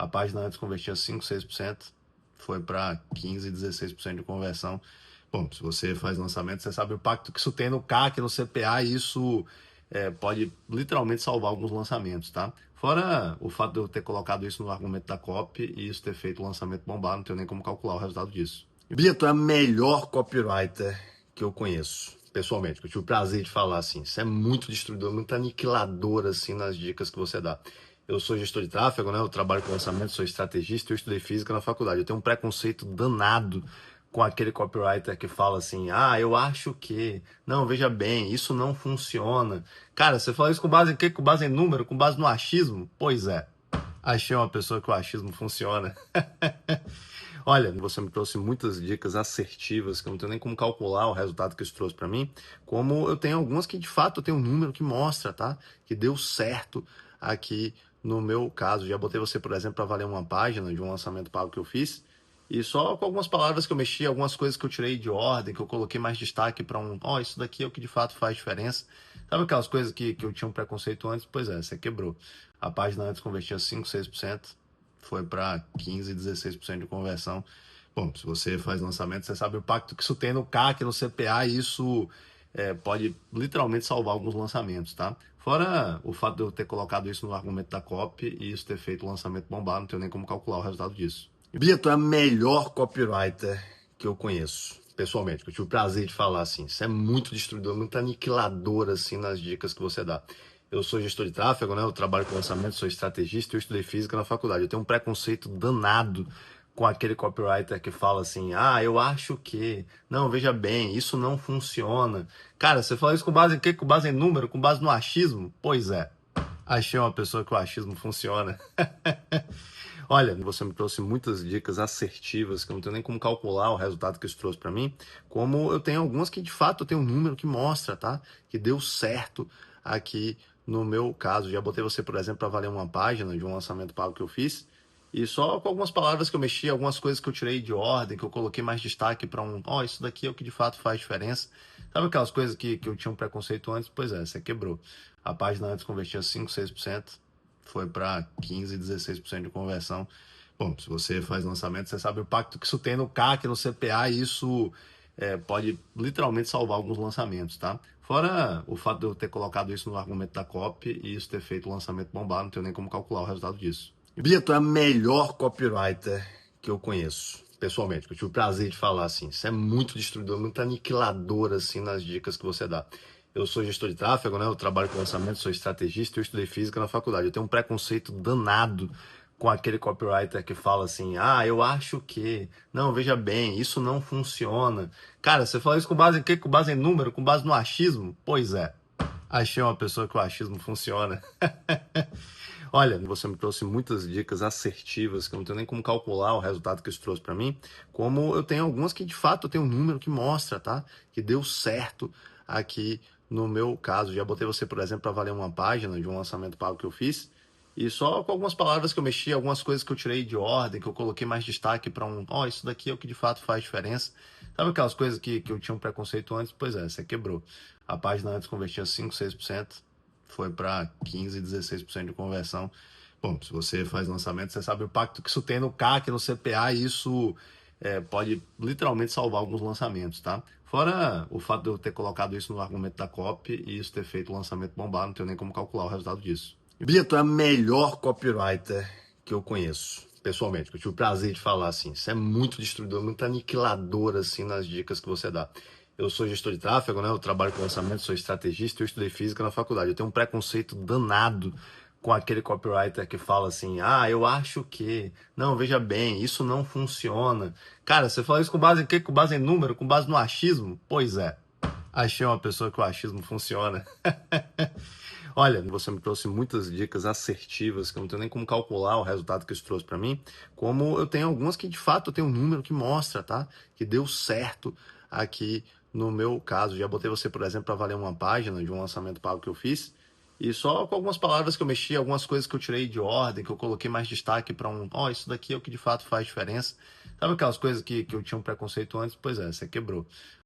A página antes convertia 5, 6%, foi para 15, 16% de conversão. Bom, se você faz lançamento, você sabe o impacto que isso tem no CAC, no CPA, e isso pode literalmente salvar alguns lançamentos, tá? Fora o fato de eu ter colocado isso no argumento da copy e isso ter feito o lançamento bombar, não tenho nem como calcular o resultado disso. Bia, tu é a melhor copywriter que eu conheço, pessoalmente, que eu tive o prazer de falar assim. Você é muito destruidor, muito aniquilador, assim, nas dicas que você dá. Eu sou gestor de tráfego, né? Eu trabalho com lançamento, sou estrategista, eu estudei física na faculdade. Eu tenho um preconceito danado com aquele copywriter que fala assim: ah, eu acho que. Não, veja bem, isso não funciona. Cara, você fala isso com base em quê? Com base em número? Com base no achismo? Pois é. Achei uma pessoa que o achismo funciona. Olha, você me trouxe muitas dicas assertivas que eu não tenho nem como calcular o resultado que isso trouxe para mim, como eu tenho algumas que de fato eu tenho um número que mostra, tá? Que deu certo aqui no meu caso. Já botei você, por exemplo, para valer uma página de um lançamento pago que eu fiz. E só com algumas palavras que eu mexi, algumas coisas que eu tirei de ordem, que eu coloquei mais destaque para isso daqui é o que de fato faz diferença. Sabe aquelas coisas que eu tinha um preconceito antes? Pois é, você quebrou. A página antes convertia 5, 6%, foi para 15, 16% de conversão. Bom, se você faz lançamento, você sabe o impacto que isso tem no CAC, no CPA, e isso pode literalmente salvar alguns lançamentos, tá? Fora o fato de eu ter colocado isso no argumento da copy e isso ter feito o lançamento bombar, não tenho nem como calcular o resultado disso. Bia, tu é a melhor copywriter que eu conheço, pessoalmente, que eu tive o prazer de falar assim. Você é muito destruidor, muito aniquilador, assim, nas dicas que você dá. Eu sou gestor de tráfego, né? Eu trabalho com lançamento, sou estrategista, eu estudei física na faculdade. Eu tenho um preconceito danado com aquele copywriter que fala assim: ah, eu acho que. Não, veja bem, isso não funciona. Cara, você fala isso com base em quê? Com base em número? Com base no achismo? Pois é. Achei uma pessoa que o achismo funciona. Olha, você me trouxe muitas dicas assertivas que eu não tenho nem como calcular o resultado que isso trouxe para mim, como eu tenho algumas que de fato eu tenho um número que mostra, tá? Que deu certo aqui no meu caso. Já botei você, por exemplo, para valer uma página de um lançamento pago que eu fiz. E só com algumas palavras que eu mexi, algumas coisas que eu tirei de ordem, que eu coloquei mais destaque para isso daqui é o que de fato faz diferença. Sabe aquelas coisas que eu tinha um preconceito antes? Pois é, você quebrou. A página antes convertia 5, 6%, foi para 15, 16% de conversão. Bom, se você faz lançamento, você sabe o impacto que isso tem no CAC, no CPA, e isso pode literalmente salvar alguns lançamentos, tá? Fora o fato de eu ter colocado isso no argumento da copy e isso ter feito o lançamento bombar, não tenho nem como calcular o resultado disso. Bia, tu é a melhor copywriter que eu conheço, pessoalmente, que eu tive o prazer de falar assim. Você é muito destruidor, muito aniquilador, assim, nas dicas que você dá. Eu sou gestor de tráfego, né? Eu trabalho com lançamento, sou estrategista, eu estudei física na faculdade. Eu tenho um preconceito danado com aquele copywriter que fala assim: ah, eu acho que. Não, veja bem, isso não funciona. Cara, você fala isso com base em quê? Com base em número? Com base no achismo? Pois é. Achei uma pessoa que o achismo funciona. Olha, você me trouxe muitas dicas assertivas que eu não tenho nem como calcular o resultado que isso trouxe para mim, como eu tenho algumas que de fato eu tenho um número que mostra, tá? Que deu certo aqui no meu caso. Já botei você, por exemplo, para valer uma página de um lançamento pago que eu fiz. E só com algumas palavras que eu mexi, algumas coisas que eu tirei de ordem, que eu coloquei mais destaque para isso daqui é o que de fato faz diferença. Sabe aquelas coisas que eu tinha um preconceito antes? Pois é, você quebrou. A página antes convertia 5, 6%, foi para 15, 16% de conversão. Bom, se você faz lançamento, você sabe o impacto que isso tem no CAC, no CPA, e isso pode literalmente salvar alguns lançamentos, tá? Fora o fato de eu ter colocado isso no argumento da copy e isso ter feito o lançamento bombar, não tenho nem como calcular o resultado disso. Bia, tu é a melhor copywriter que eu conheço, pessoalmente, que eu tive o prazer de falar assim. Você é muito destruidor, muito aniquilador, assim, nas dicas que você dá. Eu sou gestor de tráfego, né? Eu trabalho com lançamento, sou estrategista, eu estudei física na faculdade. Eu tenho um preconceito danado com aquele copywriter que fala assim: ah, eu acho que. Não, veja bem, isso não funciona. Cara, você fala isso com base em quê? Com base em número? Com base no achismo? Pois é. Achei uma pessoa que o achismo funciona. Olha, você me trouxe muitas dicas assertivas que eu não tenho nem como calcular o resultado que isso trouxe para mim, como eu tenho algumas que de fato eu tenho um número que mostra, tá? Que deu certo aqui no meu caso. Já botei você, por exemplo, para valer uma página de um lançamento pago que eu fiz. E só com algumas palavras que eu mexi, algumas coisas que eu tirei de ordem, que eu coloquei mais destaque para isso daqui é o que de fato faz diferença. Sabe aquelas coisas que eu tinha um preconceito antes? Pois é, você quebrou.